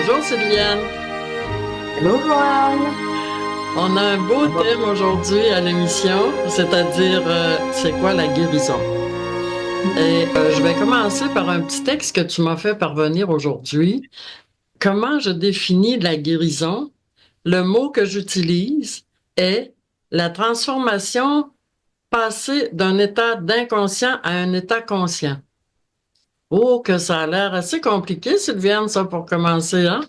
Bonjour Sylviane. Allô, Joanne? On a un beau thème aujourd'hui à l'émission, c'est-à-dire c'est quoi la guérison? Et je vais commencer par un petit texte que tu m'as fait parvenir aujourd'hui. Comment je définis la guérison? Le mot que j'utilise est la transformation passée d'un état d'inconscient à un état conscient. Oh, que ça a l'air assez compliqué, Sylviane, ça pour commencer, hein?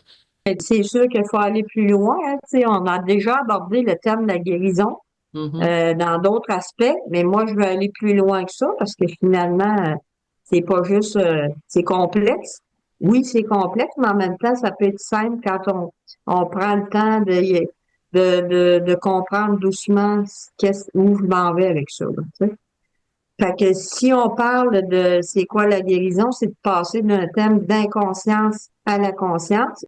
C'est sûr qu'il faut aller plus loin, hein. Tu sais, on a déjà abordé le terme de la guérison Mhm. dans d'autres aspects, mais moi, je veux aller plus loin que ça parce que finalement, c'est pas juste, c'est complexe. Oui, c'est complexe, mais en même temps, ça peut être simple quand on prend le temps de comprendre doucement où je m'en vais avec ça, là, tu sais. Fait que si on parle de c'est quoi la guérison, c'est de passer d'un thème d'inconscience à la conscience.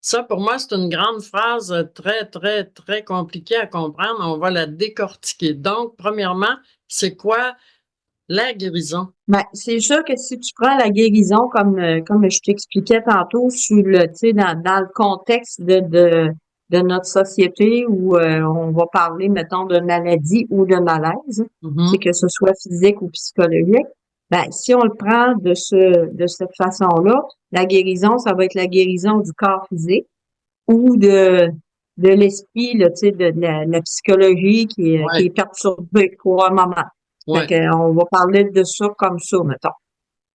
Ça, pour moi, c'est une grande phrase très, très, très compliquée à comprendre. On va la décortiquer. Donc, premièrement, c'est quoi la guérison? Ben, c'est sûr que si tu prends la guérison comme je t'expliquais tantôt sur le tu sais dans le contexte de notre société où on va parler mettons de maladie ou de malaise, c'est Mhm. que ce soit physique ou psychologique. Ben si on le prend de cette façon-là, la guérison ça va être la guérison du corps physique ou de l'esprit là, tu sais de la psychologie qui Ouais, est perturbée pour un moment. Fait ouais. que, on va parler de ça comme ça, mettons.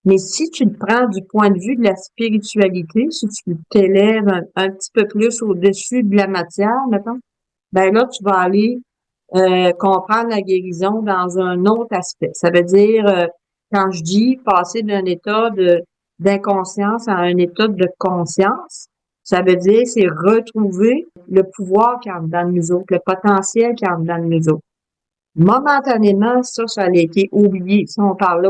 Mais si tu le prends du point de vue de la spiritualité, si tu t'élèves un petit peu plus au-dessus de la matière, mettons, ben là, tu vas aller comprendre la guérison dans un autre aspect. Ça veut dire, quand je dis passer d'un état d'inconscience à un état de conscience, ça veut dire c'est retrouver le pouvoir qui est en dedans de nous autres, le potentiel qui est en dedans de nous autres. Momentanément, ça a été oublié. Si on parlait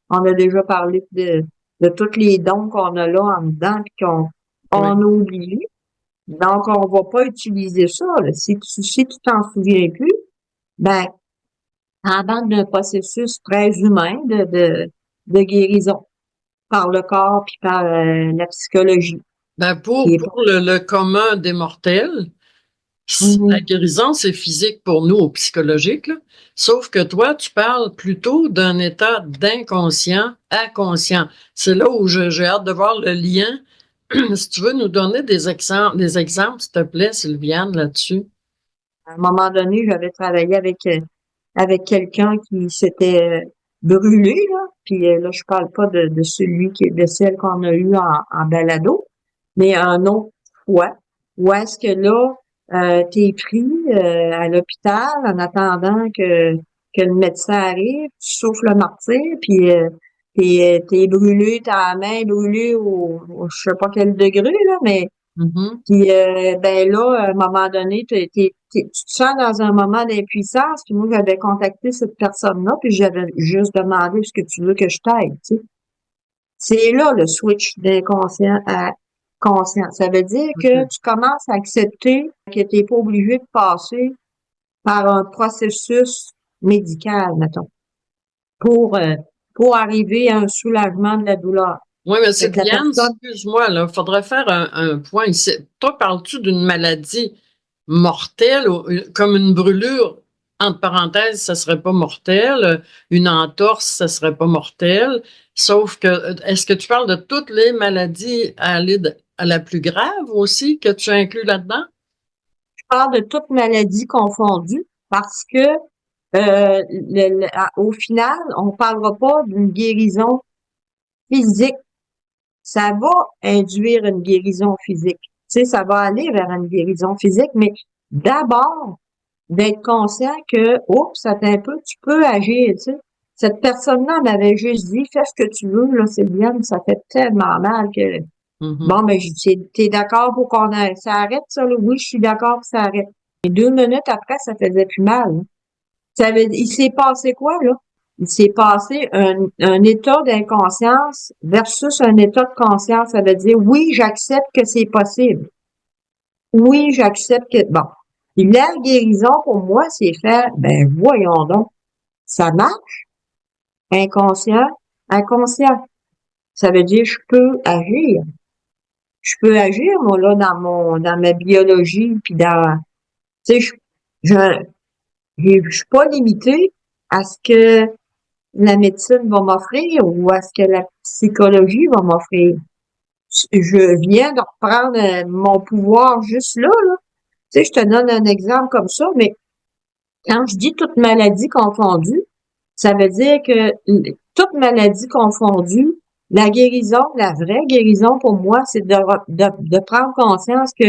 on a déjà parlé de tous les dons qu'on a là en dedans puis on a Oui. oublié. Donc, on va pas utiliser ça, là. Si tu t'en souviens plus, ben, en bande d'un processus très humain de guérison par le corps puis par la psychologie. Ben Qui est pas. pour le commun des mortels, la Mhm. guérison, c'est physique pour nous ou psychologique, là. Sauf que toi, tu parles plutôt d'un état d'inconscient à conscient. C'est là où j'ai hâte de voir le lien. Si tu veux nous donner des exemples, s'il te plaît, Sylviane, là-dessus. À un moment donné, j'avais travaillé avec quelqu'un qui s'était brûlé, là. Puis là, je parle pas de celui de celle qu'on a eu en balado, mais un autre fois, où est-ce que là, t'es pris à l'hôpital en attendant que le médecin arrive, tu souffles le martyr, puis t'es brûlé, ta main est brûlée je sais pas quel degré, là, mais Mhm. puis ben là, à un moment donné, tu te sens dans un moment d'impuissance. Puis moi, j'avais contacté cette personne-là, puis j'avais juste demandé est-ce que tu veux que je t'aide, tu sais. C'est là le switch d'inconscient à conscient. Ça veut dire que OK. tu commences à accepter que tu n'es pas obligé de passer par un processus médical, mettons, pour, euh, pour arriver à un soulagement de la douleur. Oui, mais Fait que la Sylviane, personne, excuse-moi, là, faudrait faire un point ici. Toi, parles-tu d'une maladie mortelle ou comme une brûlure? Entre parenthèses, ça serait pas mortel. Une entorse, ça serait pas mortel. Sauf que, est-ce que tu parles de toutes les maladies à aller à la plus grave aussi que tu inclus là-dedans? je parle de toute maladie confondue parce que au final, on parlera pas d'une guérison physique. Ça va induire une guérison physique. Tu sais, ça va aller vers une guérison physique, mais d'abord, d'être conscient que, oups, ça un peu, tu peux agir, tu sais. Cette personne-là m'avait juste dit, fais ce que tu veux, là, Sylviane, ça fait tellement mal que, Mhm. bon, ben, j'ai dit, t'es d'accord pour ça arrête, ça, là? Oui, je suis d'accord que ça arrête. Et 2 minutes après, ça faisait plus mal, hein. Il s'est passé quoi, là? Il s'est passé un état d'inconscience versus un état de conscience. Ça veut dire, oui, j'accepte que c'est possible. Oui, j'accepte que, bon. Puis la guérison, pour moi, c'est faire, ben, voyons donc. Ça marche, inconscient, inconscient. Ça veut dire, je peux agir. je peux agir, moi, là, dans ma biologie, puis tu sais, je, je suis pas limitée à ce que la médecine va m'offrir ou à ce que la psychologie va m'offrir. Je viens de reprendre mon pouvoir juste là, là. Tu sais, je te donne un exemple comme ça, mais quand je dis toute maladie confondue, ça veut dire que toute maladie confondue, la guérison, la vraie guérison pour moi, c'est de prendre conscience que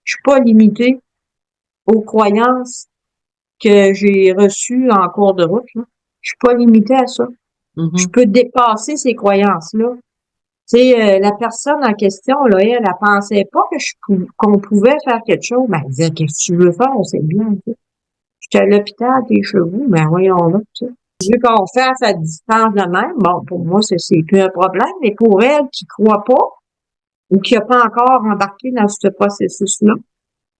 je suis pas limitée aux croyances que j'ai reçues en cours de route, là. Je suis pas limitée à ça. Je Mhm. peux dépasser ces croyances-là. Tu sais, la personne en question, là, elle pensait pas qu'on pouvait faire quelque chose. Ben, elle disait, qu'est-ce que tu veux faire? C'est bien, tu sais. J'étais à l'hôpital, tes chevaux, ben, voyons là, tu sais. Vu qu'on fasse à distance de même, bon, pour moi, c'est plus un problème, mais pour elle qui croit pas, ou qui a pas encore embarqué dans ce processus-là,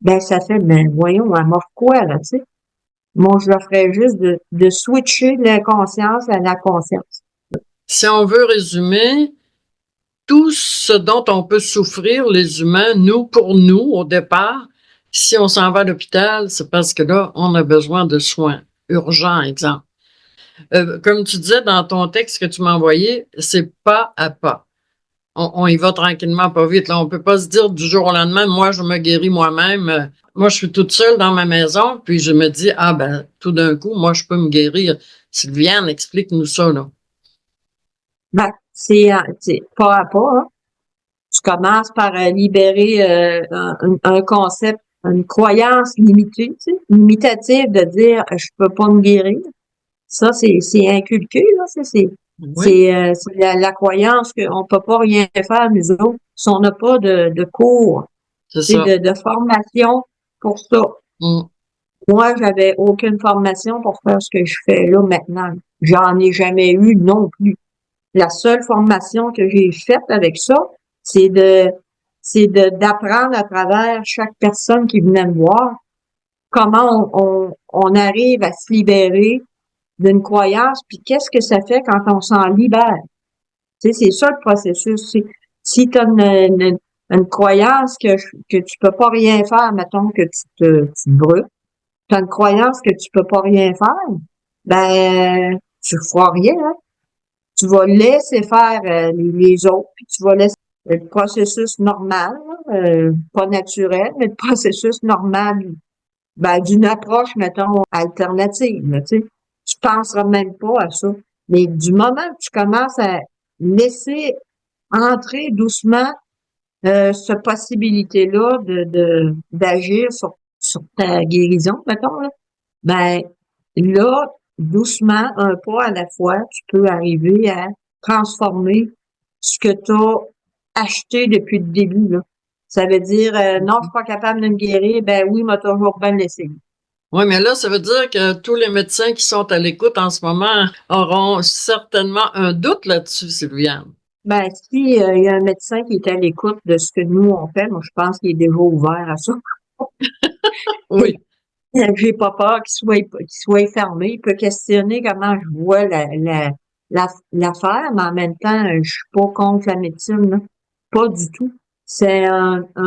ben, ça fait, ben, voyons, elle m'offre quoi, là, tu sais. Moi, je leur ferais juste de switcher de l'inconscience à la conscience. Si on veut résumer, tout ce dont on peut souffrir, les humains, nous, pour nous, au départ, si on s'en va à l'hôpital, c'est parce que là, on a besoin de soins urgents, exemple. Comme tu disais dans ton texte que tu m'as envoyé, c'est pas à pas. On y va tranquillement, pas vite. Là, on peut pas se dire du jour au lendemain, moi, je me guéris moi-même. Moi, je suis toute seule dans ma maison, puis je me dis, ah ben, tout d'un coup, moi, je peux me guérir. Sylviane, explique-nous ça, là. Ben, c'est pas à pas, hein. Tu commences par libérer un concept, une croyance limitée, tu sais, limitative de dire je peux pas me guérir. Ça, c'est inculqué, là. Ça, Oui, c'est la croyance qu'on peut pas rien faire, nous autres, si on n'a pas de cours, c'est tu sais, ça. de formation pour ça. Mm. Moi, j'avais aucune formation pour faire ce que je fais là maintenant. J'en ai jamais eu non plus. La seule formation que j'ai faite avec ça, c'est de d'apprendre à travers chaque personne qui venait me voir comment on arrive à se libérer d'une croyance, puis qu'est-ce que ça fait quand on s'en libère. Tu sais, c'est ça le processus. Si tu as une croyance que tu peux pas rien faire, mettons que tu te brûles, tu as une croyance que tu peux pas rien faire, ben tu feras rien, hein. Tu vas laisser faire les autres, puis tu vas laisser le processus normal, là, pas naturel, mais le processus normal, ben, d'une approche, mettons, alternative, là, tu sais. Tu penseras même pas à ça. Mais du moment que tu commences à laisser entrer doucement cette possibilité-là d'agir sur ta guérison, mettons, là, ben là, doucement, un pas à la fois, tu peux arriver à transformer ce que tu as acheté depuis le début, là. Ça veut dire, non, je suis pas capable de me guérir, ben oui, m'a toujours bien laissé. Oui, mais là, ça veut dire que tous les médecins qui sont à l'écoute en ce moment auront certainement un doute là-dessus, Sylviane. Ben, si il y a un médecin qui est à l'écoute de ce que nous on fait, moi je pense qu'il est déjà ouvert à ça. Oui, J'ai pas peur qu'il soit fermé. Il peut questionner comment je vois l'affaire, mais en même temps, je suis pas contre la médecine, là. Pas du tout. C'est un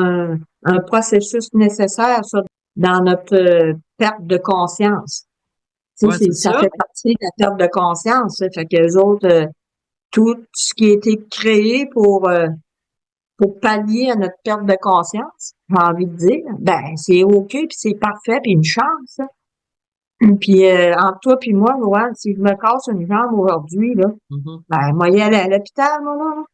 processus nécessaire, ça, dans notre perte de conscience. Tu ouais, sais, c'est ça ça. fait partie de la perte de conscience, ça. Fait que les autres, tout ce qui a été créé pour pallier à notre perte de conscience, j'ai envie de dire, ben c'est OK, puis c'est parfait, puis une chance, hein. Puis entre toi puis moi, Joanne, si je me casse une jambe aujourd'hui, là, Mhm. ben moi y aller à l'hôpital, moi, là.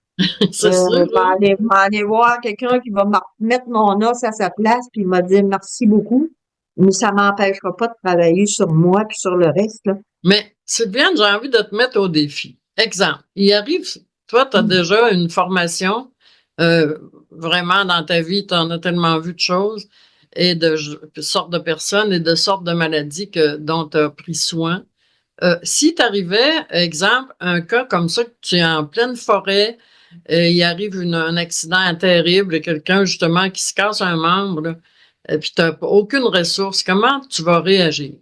C'est sûr, hein? Je vais aller voir quelqu'un qui va me mettre mon os à sa place, puis il m'a dit merci beaucoup. Mais ça m'empêchera pas de travailler sur moi puis sur le reste, là. Mais Sylviane, j'ai envie de te mettre au défi. Exemple, il arrive, toi, tu as déjà une formation, euh, vraiment dans ta vie, tu en as tellement vu de choses et de sortes de personnes et de sortes de maladies dont tu as pris soin. Si tu arrivais, exemple, un cas comme ça, que tu es en pleine forêt, et il arrive un accident terrible, quelqu'un justement qui se casse un membre, là, et puis tu n'as aucune ressource, comment tu vas réagir?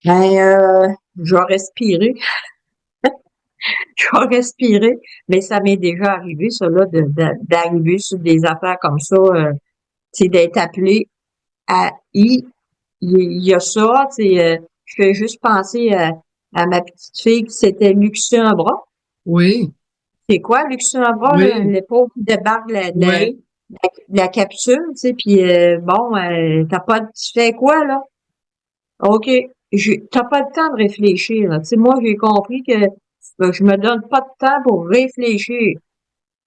Ben, je vais respirer. Je vais respirer. Mais ça m'est déjà arrivé, ça, là, d'arriver sur des affaires comme ça, tu sais, d'être appelé à il y a ça, tu sais, je fais juste penser à ma petite fille qui s'était luxé un bras. Oui, C'est quoi, luxer un bras, là? oui, L'épaule qui débarque oui. la capsule, tu sais, puis bon, tu fais quoi, là? OK. T'as pas le temps de réfléchir, là. Tu sais, moi, j'ai compris que je me donne pas de temps pour réfléchir.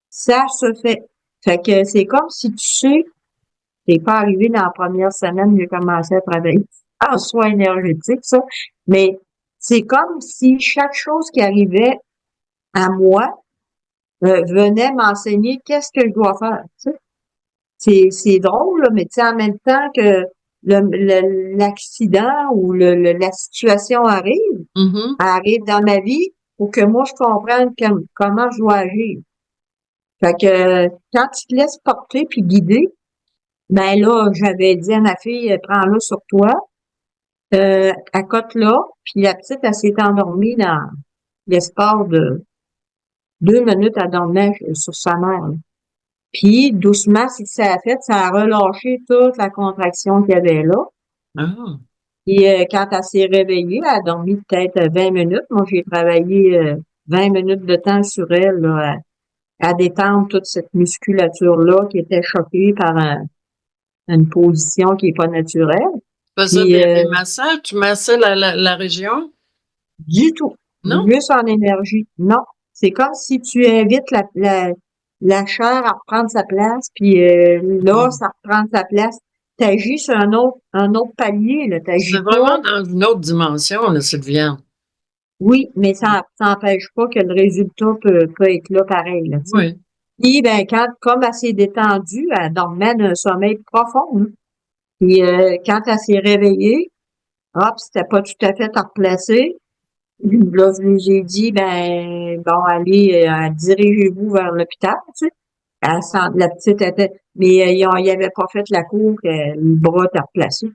Ça se fait. Fait que c'est comme si tu sais, c'est pas arrivé dans la première semaine, j'ai commencé à travailler en soins énergétiques, ça. Mais c'est comme si chaque chose qui arrivait à moi venait m'enseigner qu'est-ce que je dois faire. Tu sais. C'est drôle, là, mais tu sais, en même temps que l'accident ou la situation Mhm. arrive dans ma vie, pour que moi je comprenne comment je dois agir. Fait que quand tu te laisses porter puis guider, ben là, j'avais dit à ma fille, prends-la sur toi, accote-la, puis la petite, elle s'est endormie dans l'espace de 2 minutes, elle dormait sur sa mère. Là. Puis, doucement, ce que ça a fait, ça a relâché toute la contraction qu'il y avait là. Ah. Puis, quand elle s'est réveillée, elle a dormi peut-être 20 minutes. Moi, j'ai travaillé 20 minutes de temps sur elle, là, à détendre toute cette musculature-là qui était choquée par une position qui est pas naturelle. Tu faisais Puis, des massages, tu massais la région? du tout. Non? Juste en énergie. Non. C'est comme si tu invites la chair à reprendre sa place, puis là, Bon. ça reprend sa place. T'agis sur un autre palier, là. T'agis C'est pas. vraiment dans une autre dimension, là, Sylviane. Oui, mais ça n'empêche pas que le résultat peut être là pareil, là, tu sais. Oui. Puis, ben, comme elle s'est détendue, elle dormait d'un sommeil profond, hein. Puis, quand elle s'est réveillée, hop, c'était pas tout à fait à replacer. Là, je lui ai dit, ben, bon, allez, dirigez-vous vers l'hôpital, tu sais. La petite était, mais ils avaient pas fait la cour, que le bras était replacé.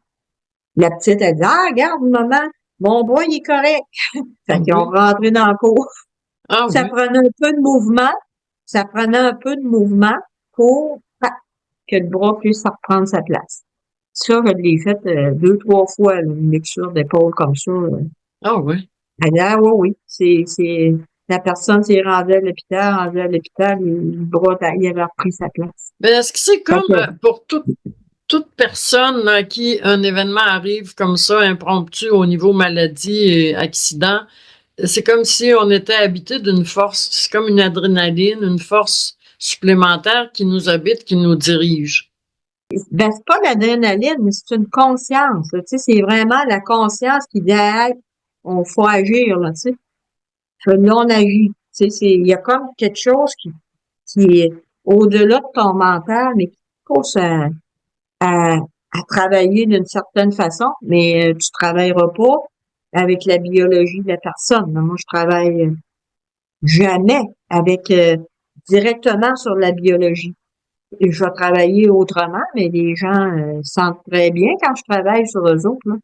La petite, elle dit, ah, regarde, maman, mon bras, il est correct. Ah Fait qu'ils ont oui. rentré dans la cour. Ah Ça oui. prenait un peu de mouvement. Ça prenait un peu de mouvement pour que le bras puisse reprendre sa place. Ça, je l'ai fait 2, 3 fois, là, une lecture d'épaule comme ça. Ah oui. Elle dit, ah oui, oui, la personne s'est rendue à l'hôpital, le bras, il avait repris sa place. Mais est-ce que c'est Fait comme que, pour toute personne à qui un événement arrive comme ça, impromptu au niveau maladie et accident, c'est comme si on était habité d'une force, c'est comme une adrénaline, une force supplémentaire qui nous habite, qui nous dirige. ben, c'est pas l'adrénaline, mais c'est une conscience, là, tu sais, c'est vraiment la conscience qui dit, hey, on faut agir, là, tu sais. Là, on agit. Tu sais, il y a comme quelque chose qui est au-delà de ton mental, mais qui te pousse à, à travailler d'une certaine façon, mais tu travailleras pas avec la biologie de la personne. Moi, je travaille jamais avec directement sur la biologie. Je vais travailler autrement, mais les gens sentent très bien quand je travaille sur eux autres, là,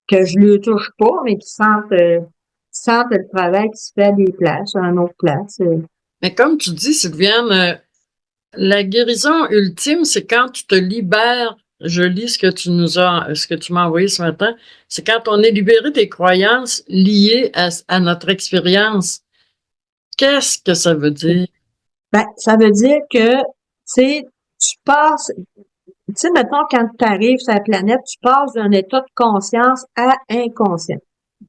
que je ne le touche pas, mais qui sentent le travail qui se fait à des places, à une autre place. Mais comme tu dis, Sylviane, la guérison ultime, c'est quand tu te libères. Je lis ce que tu m'as envoyé ce matin. C'est quand on est libéré des croyances liées à notre expérience. Qu'est-ce que ça veut dire? Ben, ça veut dire que, tu sais, tu passes, tu sais, mettons, quand tu arrives sur la planète, tu passes d'un état de conscience à inconscient.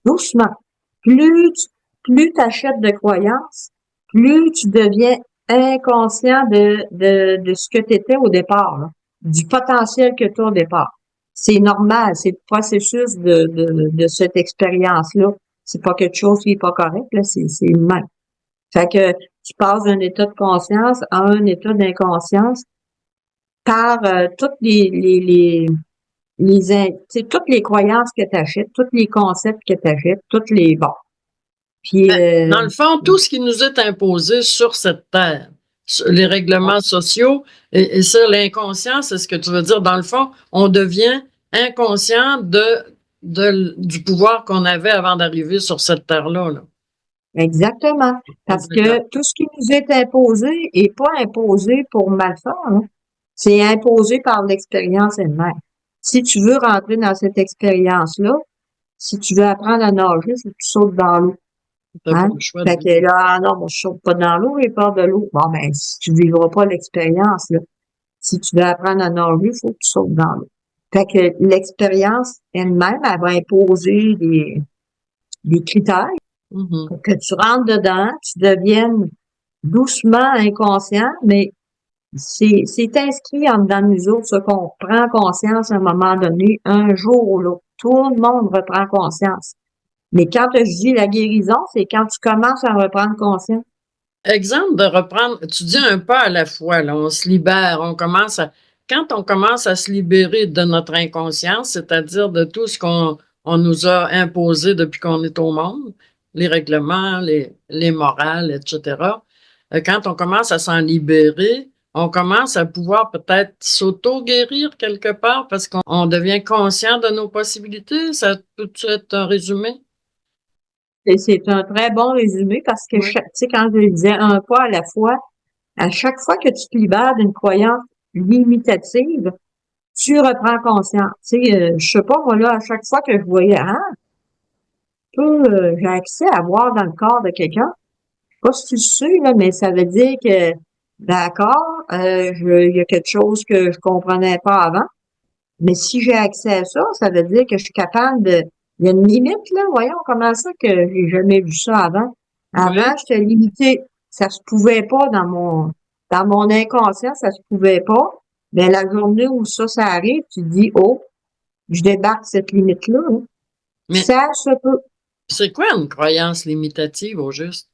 Doucement. Plus plus t'achètes de croyances, plus tu deviens inconscient de ce que tu étais au départ, là, du potentiel que tu as au départ. C'est normal, c'est le processus de cette expérience-là. C'est pas quelque chose qui est pas correct, là, c'est humain. Fait que tu passes d'un état de conscience à un état d'inconscience par toutes tu sais, toutes les croyances que tu achètes, tous les concepts que tu achètes, toutes les bon. Puis Dans le fond, tout ce qui nous est imposé sur cette terre, les règlements sociaux et ça, l'inconscient, c'est ce que tu veux dire. Dans le fond, on devient inconscient du pouvoir qu'on avait avant d'arriver sur cette terre-là. Là. Exactement. Parce que tout ce qui nous est imposé est pas imposé pour mal faire, hein. C'est imposé par l'expérience elle-même. Si tu veux rentrer dans cette expérience-là, si tu veux apprendre à nager, il faut que tu sautes dans l'eau. T'as pas Hein? le choix Fait de... que là, ah non, moi, je saute pas dans l'eau, j'ai peur de l'eau. Bon, ben, si tu vivras pas l'expérience, là, si tu veux apprendre à nager, il faut que tu sautes dans l'eau. Fait que l'expérience elle-même, elle va imposer des critères Mhm. pour que tu rentres dedans, tu deviennes doucement inconscient, mais c'est inscrit en dedans de nous autres, ce qu'on prend conscience à un moment donné, un jour ou l'autre. Tout le monde reprend conscience. Mais quand je dis la guérison, c'est quand tu commences à reprendre conscience. Exemple de reprendre, tu dis un pas à la fois, là, on se libère, quand on commence à se libérer de notre inconscience, c'est-à-dire de tout ce qu'on nous a imposé depuis qu'on est au monde, les règlements, les morales, etc. Quand on commence à s'en libérer, on commence à pouvoir peut-être s'auto-guérir quelque part parce qu'on devient conscient de nos possibilités. Ça peut être un résumé? Et c'est un très bon résumé parce que, Oui. tu sais, quand je disais un pas à la fois, à chaque fois que tu te libères d'une croyance limitative, tu reprends conscience. Tu sais, je sais pas, moi, là, à chaque fois que je voyais, j'ai accès à voir dans le corps de quelqu'un. Je sais pas si tu le sais, là, mais ça veut dire que, d'accord, il y a quelque chose que je comprenais pas avant. Mais si j'ai accès à ça, ça veut dire que je suis capable de... Il y a une limite, là. Voyons comment ça que j'ai jamais vu ça avant. Avant, Oui. j'étais limitée. Ça se pouvait pas dans mon inconscient, ça se pouvait pas. Mais la journée où ça arrive, tu te dis, oh, je débarque cette limite-là, hein. Mais Ça se peut. c'est quoi une croyance limitative au juste?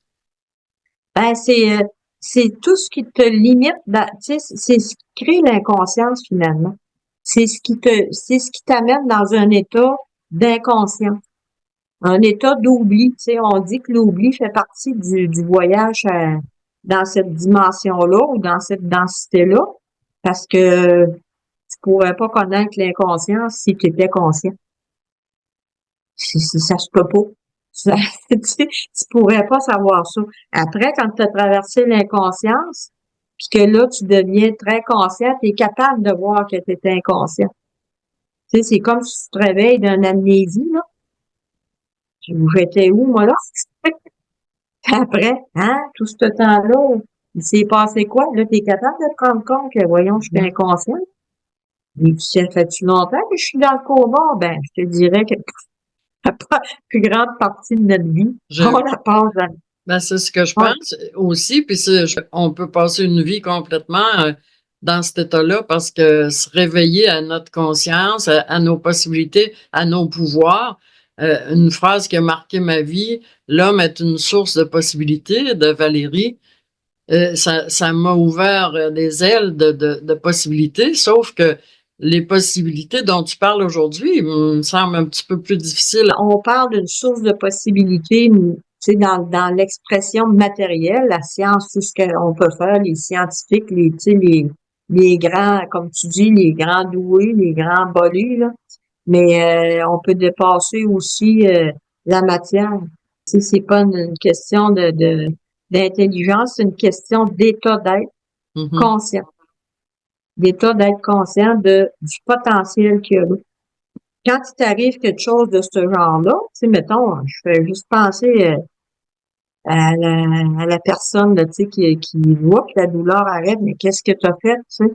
Ben, c'est tout ce qui te limite, tu sais, c'est ce qui crée l'inconscience, finalement. C'est ce qui t'amène dans un état d'inconscient. Un état d'oubli, tu sais, on dit que l'oubli fait partie du voyage dans cette dimension-là ou dans cette densité-là, parce que tu pourrais pas connaître l'inconscience si tu étais conscient. Ça se peut pas. Ça, tu pourrais pas savoir ça. Après, quand tu as traversé l'inconscience, puis que là, tu deviens très conscient, tu es capable de voir que tu étais inconscient. Tu sais, c'est comme si tu te réveilles d'une amnésie, là. J'étais où, moi, là? Après, tout ce temps-là, il s'est passé quoi? Là, tu es capable de te rendre compte que, voyons, je suis inconscient. Et puis, ça fait-tu longtemps que je suis dans le coma? Ben, je te dirais que la plus grande partie de notre vie, Je, on la passe dans... ben, c'est ce que je Ouais, pense aussi, puis on peut passer une vie complètement dans cet état-là parce que se réveiller à notre conscience, à nos possibilités, à nos pouvoirs, une phrase qui a marqué ma vie, l'homme est une source de possibilités de Valérie. Ça m'a ouvert des ailes de possibilités, sauf que les possibilités dont tu parles aujourd'hui me semblent un petit peu plus difficiles. on parle d'une source de possibilités, tu sais, dans l'expression matérielle, la science, tout ce qu'on peut faire, les scientifiques, tu sais, les grands, comme tu dis, les grands doués, les grands bolus, là. Mais on peut dépasser aussi la matière. Tu sais, c'est pas une question d'intelligence, c'est une question d'état d'être Mhm. conscient, d'état d'être conscient du potentiel qu'il y a là. Quand il t'arrive quelque chose de ce genre-là, tu sais, mettons, je fais juste penser à la personne, là, tu sais, qui voit que la douleur arrête, mais qu'est-ce que tu as fait, tu sais?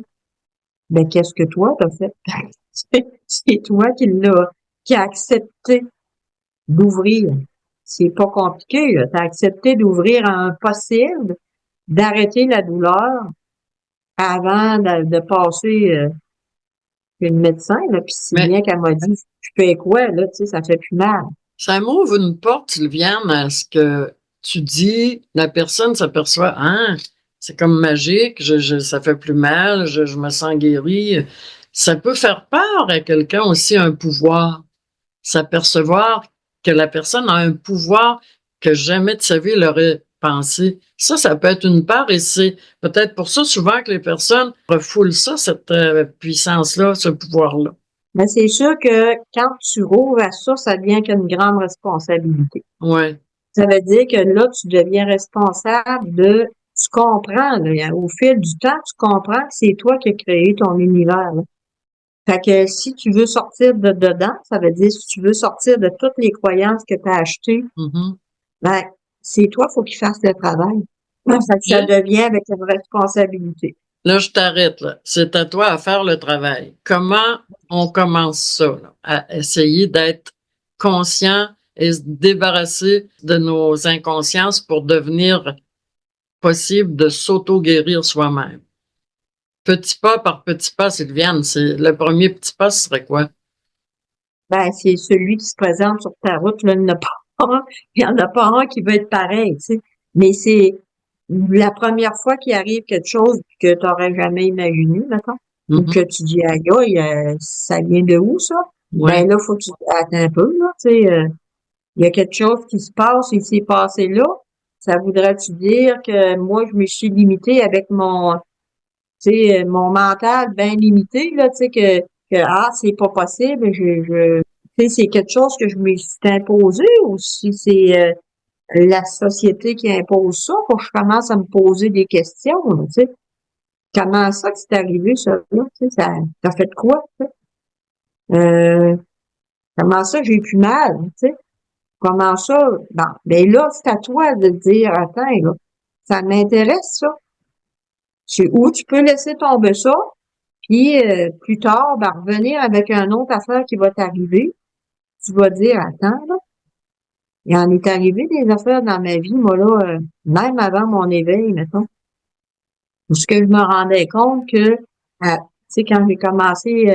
Ben, qu'est-ce que toi t'as fait? C'est toi qui a accepté d'ouvrir. C'est pas compliqué, là. T'as accepté d'ouvrir un possible, d'arrêter la douleur avant de passer chez le médecin, là. Puis si Mais bien qu'elle m'a dit, je fais quoi, là, tu sais, ça fait plus mal. ça m'ouvre une porte, Sylviane, à ce que tu dis, la personne s'aperçoit, c'est comme magique, ça fait plus mal, je me sens guéri. Ça peut faire peur à quelqu'un aussi, un pouvoir. S'apercevoir que la personne a un pouvoir que jamais de sa vie elle aurait pensé. Ça peut être une part et c'est peut-être pour ça souvent que les personnes refoulent ça, cette puissance-là, ce pouvoir-là. Mais c'est sûr que quand tu rouvres à ça, ça devient qu'une grande responsabilité. Ouais. Ça veut dire que là, tu deviens responsable tu comprends, là, au fil du temps, tu comprends que c'est toi qui as créé ton univers, là. Fait que si tu veux sortir de dedans, ça veut dire si tu veux sortir de toutes les croyances que tu as achetées, Mhm. ben, c'est toi, faut qu'il fasse le travail. Fait que ça OK. devient avec une responsabilité. Là, je t'arrête, là. C'est à toi à faire le travail. Comment on commence ça, là? À essayer d'être conscient et se débarrasser de nos inconsciences pour devenir possible de s'auto-guérir soi-même. Petit pas par petit pas, Sylviane, c'est le premier petit pas, ce serait quoi? Ben, c'est celui qui se présente sur ta route, là, il n'y en a pas un, il y en a pas un qui va être pareil, tu sais. Mais c'est la première fois qu'il arrive quelque chose que tu n'aurais jamais imaginé, mettons, ou Mhm. que tu dis, aïe, aïe, ça vient de où, ça? Ouais. Ben là, faut que tu attends un peu, là, tu sais, il y a quelque chose qui se passe, il s'est passé là. Ça voudrait-tu dire que moi, je me suis limitée avec tu sais, mon mental bien limité, là, tu sais, ah, c'est pas possible, tu sais, c'est quelque chose que je me suis imposé ou si c'est la société qui impose ça, faut que je commence à me poser des questions, là, tu sais. Comment ça que c'est arrivé, ça, là, tu sais, ça fait de quoi, tu sais? Euh, comment ça j'ai plus mal, tu sais? Comment ça? Bon, ben là, c'est à toi de dire, attends, là, ça m'intéresse, ça. C'est où tu peux laisser tomber ça, puis plus tard, ben, revenir avec une autre affaire qui va t'arriver. Tu vas dire, attends, là, il en est arrivé des affaires dans ma vie, moi, là, même avant mon éveil, mettons. Parce que je me rendais compte que, tu sais, quand j'ai commencé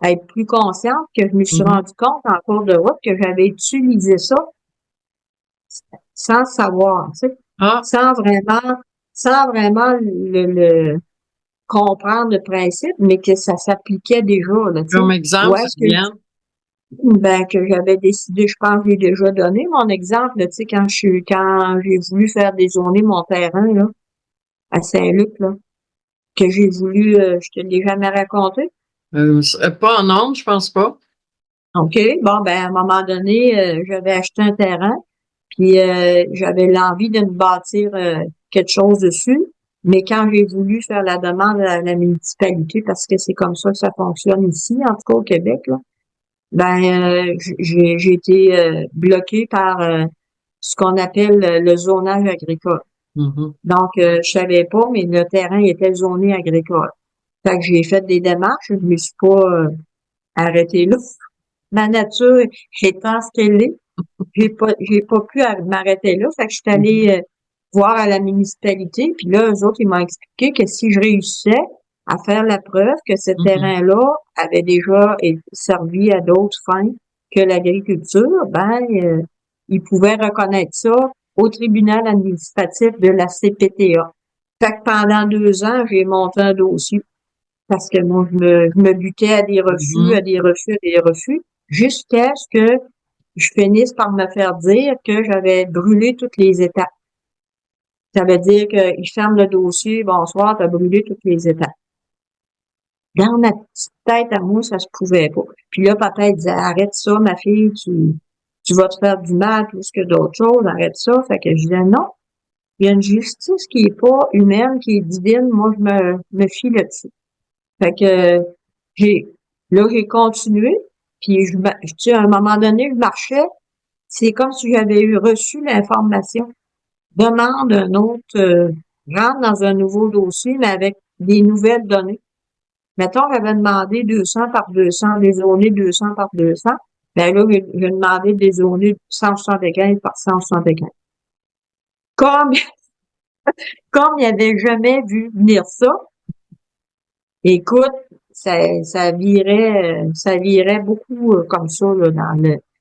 à être plus consciente, que je me suis Mhm. rendu compte en cours de route que j'avais utilisé ça sans savoir, tu sais, Ah, sans vraiment, sans vraiment le comprendre le principe, mais que ça s'appliquait déjà, là, tu sais. comme exemple, Où est-ce que Sylviane? ben, que j'avais décidé, je pense que j'ai déjà donné mon exemple, là, tu sais, quand j'ai voulu faire dézoner mon terrain, là, à Saint-Luc, là, que j'ai voulu, je te l'ai jamais raconté. Pas en ondes, je pense pas. OK, bon, ben, à un moment donné, j'avais acheté un terrain, puis j'avais l'envie de me bâtir quelque chose dessus. Mais quand j'ai voulu faire la demande à la municipalité, parce que c'est comme ça que ça fonctionne ici, en tout cas au Québec, là, ben j'ai été bloquée par ce qu'on appelle le zonage agricole. Mhm. Donc, je savais pas, mais le terrain était zoné agricole. Fait que j'ai fait des démarches, je me suis pas arrêtée là. Ma nature étant ce qu'elle est, j'ai pas pu m'arrêter là. Fait que je suis allée Mhm. voir à la municipalité, puis là, eux autres, ils m'ont expliqué que si je réussissais à faire la preuve que ce Mhm. terrain-là avait déjà servi à d'autres fins que l'agriculture, ben, ils pouvaient reconnaître ça au tribunal administratif de la CPTA. Fait que pendant 2 ans, j'ai monté un dossier parce que moi, je me butais à des refus, à Mhm. des refus, à des refus, jusqu'à ce que je finisse par me faire dire que j'avais brûlé toutes les étapes. Ça veut dire qu'ils ferment le dossier, bonsoir, t'as brûlé toutes les étapes. Dans ma petite tête à moi, ça se pouvait pas. Puis là, papa, il disait, arrête ça, ma fille, tu vas te faire du mal plus que d'autres choses, arrête ça. Fait que je disais, non, il y a une justice qui est pas humaine, qui est divine, moi, me fie là-dessus. Fait que, j'ai, j'ai continué, puis tu sais, à un moment donné, je marchais, c'est comme si j'avais eu reçu l'information. Demande un autre, rentre dans un nouveau dossier, mais avec des nouvelles données. Mettons, j'avais demandé 200 par 200, dézoner 200 par 200. Ben là, j'ai demandé de dézoner 175 par 175. Comme, comme il avait jamais vu venir ça, écoute, ça virait beaucoup comme ça là,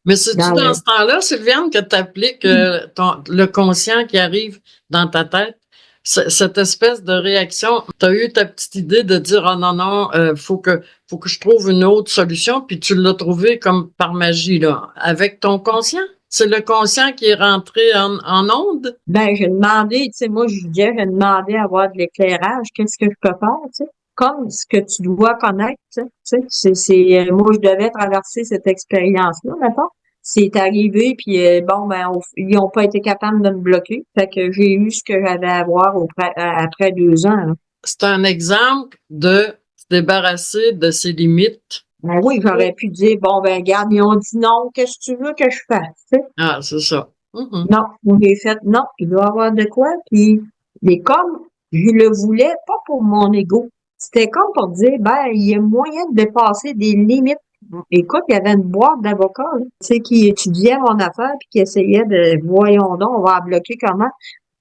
Mais c'est-tu dans dans le. ce temps-là, Sylviane, que tu appliques le conscient qui arrive dans ta tête? Cette espèce de réaction, tu as eu ta petite idée de dire, oh non, non, faut que je trouve une autre solution, puis tu l'as trouvé comme par magie, là, avec ton conscient? C'est le conscient qui est rentré en onde? Ben, j'ai demandé, tu sais, moi, je disais, j'ai demandé à avoir de l'éclairage, qu'est-ce que je peux faire, tu sais, comme ce que tu dois connaître, tu sais, moi, je devais traverser cette expérience-là, maintenant. c'est arrivé, puis bon, ben, ils ont pas été capables de me bloquer. Fait que j'ai eu ce que j'avais à avoir après 2 ans, là. C'est un exemple de se débarrasser de ses limites. Ben oui, j'aurais pu dire, bon, ben, regarde, ils ont dit non, qu'est-ce que tu veux que je fasse, tu sais? Ah, c'est ça. Mhm. Non, j'ai fait, non, il doit y avoir de quoi, puis, mais comme je le voulais, pas pour mon ego, c'était comme pour dire, ben, il y a moyen de dépasser des limites. Écoute, il y avait une boîte d'avocats, là, tu sais, qui étudiait mon affaire, puis qui essayait de, voyons donc, on va la bloquer comment?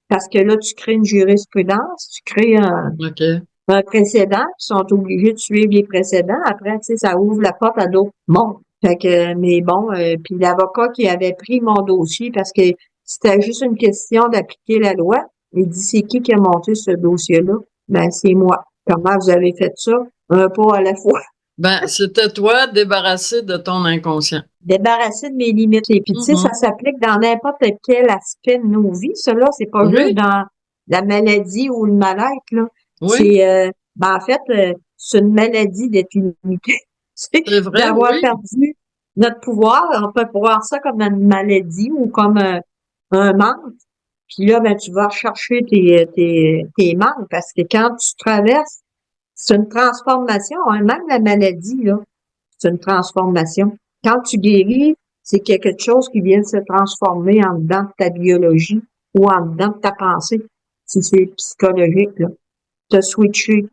Parce que là, tu crées une jurisprudence, tu crées OK. un précédent, ils sont obligés de suivre les précédents. Après, tu sais, ça ouvre la porte à d'autres mondes. Fait que, mais bon, puis l'avocat qui avait pris mon dossier parce que c'était juste une question d'appliquer la loi, il dit, c'est qui a monté ce dossier-là? Ben, c'est moi. Comment vous avez fait ça? Un pas à la fois. Ben, c'était toi débarrassé de ton inconscient. Débarrasser de mes limites. Et puis, tu sais, Mhm. ça s'applique dans n'importe quel aspect de nos vies. Cela, c'est pas juste Oui, dans la maladie ou le mal-être, là. oui, C'est, ben, en fait, c'est une maladie d'être limité. C'est c'est vrai, d'avoir oui. perdu notre pouvoir. On peut voir ça comme une maladie ou comme un manque. Puis là, ben, tu vas rechercher tes manques parce que quand tu traverses, c'est une transformation, hein. Même la maladie, là, c'est une transformation. Quand tu guéris, c'est qu'il y a quelque chose qui vient de se transformer en dedans de ta biologie ou en dedans de ta pensée. Si c'est psychologique, là. Te switcher.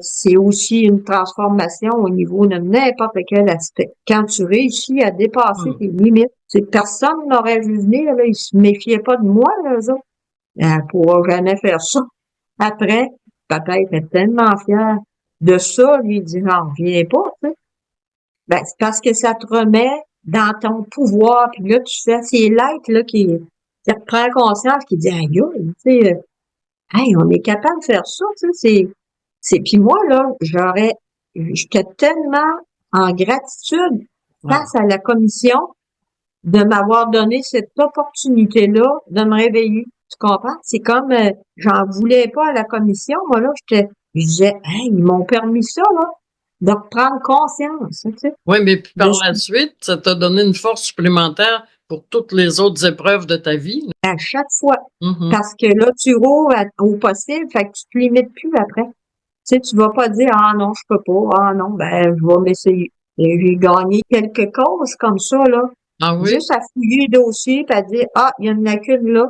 C'est aussi une transformation au niveau de n'importe quel aspect. Quand tu réussis à dépasser Hmm. tes limites, personne n'aurait vu venir, là, ils se méfiaient pas de moi, là, eux autres. Elle pourra jamais faire ça. Après, peut-être être tellement fière de ça, lui, il dit, j'en reviens pas, tu sais. Ben, c'est parce que ça te remet dans ton pouvoir, puis là, tu fais, c'est l'être, là, qui reprend conscience, qui dit, aïe, tu sais, hey, on est capable de faire ça, tu sais, puis moi, là, j'étais tellement en gratitude Ah. face à la commission de m'avoir donné cette opportunité-là de me réveiller. Tu comprends? C'est comme, j'en voulais pas à la commission. Moi, là, je disais, hey, ils m'ont permis ça, là, de reprendre conscience, tu sais. Oui, mais puis De, par la suite, ça t'a donné une force supplémentaire pour toutes les autres épreuves de ta vie. à chaque fois. Mhm. Parce que là, tu rouvres au possible, fait que tu te limites plus après. Tu sais, tu vas pas dire, ah non, je peux pas, ah non, ben, je vais m'essayer. Et j'ai gagné quelques causes comme ça, là. Ah oui? Juste à fouiller le dossier, puis à dire, ah, il y a une lacune là.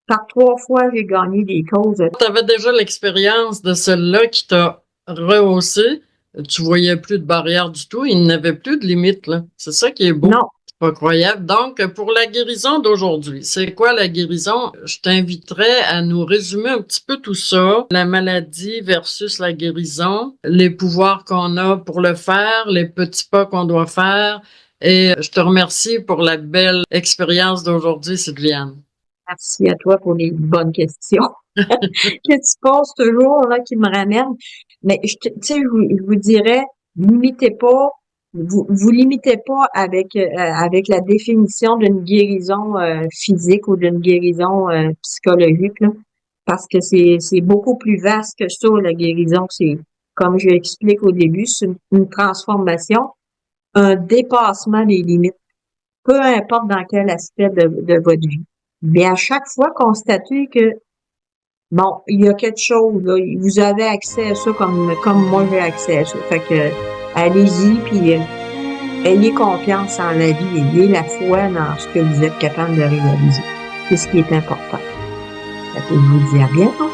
Par 3 fois, j'ai gagné des causes. Tu avais déjà l'expérience de celle-là qui t'a rehaussé. Tu voyais plus de barrières du tout. Il n'avait plus de limites, là. C'est ça qui est beau. Non, C'est pas croyable. Donc, pour la guérison d'aujourd'hui, c'est quoi la guérison? Je t'inviterais à nous résumer un petit peu tout ça. La maladie versus la guérison, les pouvoirs qu'on a pour le faire, les petits pas qu'on doit faire. Et je te remercie pour la belle expérience d'aujourd'hui, Sylviane. merci à toi pour les bonnes questions que tu poses toujours, là, qui me ramènent. Mais, tu sais, je vous dirais, limitez pas, vous limitez pas avec la définition d'une guérison physique ou d'une guérison psychologique, là, parce que c'est beaucoup plus vaste que ça, la guérison. C'est, comme je l'explique au début, c'est une transformation, un dépassement des limites, peu importe dans quel aspect de votre vie. Mais à chaque fois, constatez que, bon, il y a quelque chose, là, vous avez accès à ça comme moi j'ai accès à ça. Fait que, allez-y, puis ayez confiance en la vie, ayez la foi dans ce que vous êtes capable de réaliser. C'est ce qui est important. Fait que je vous dis à bientôt.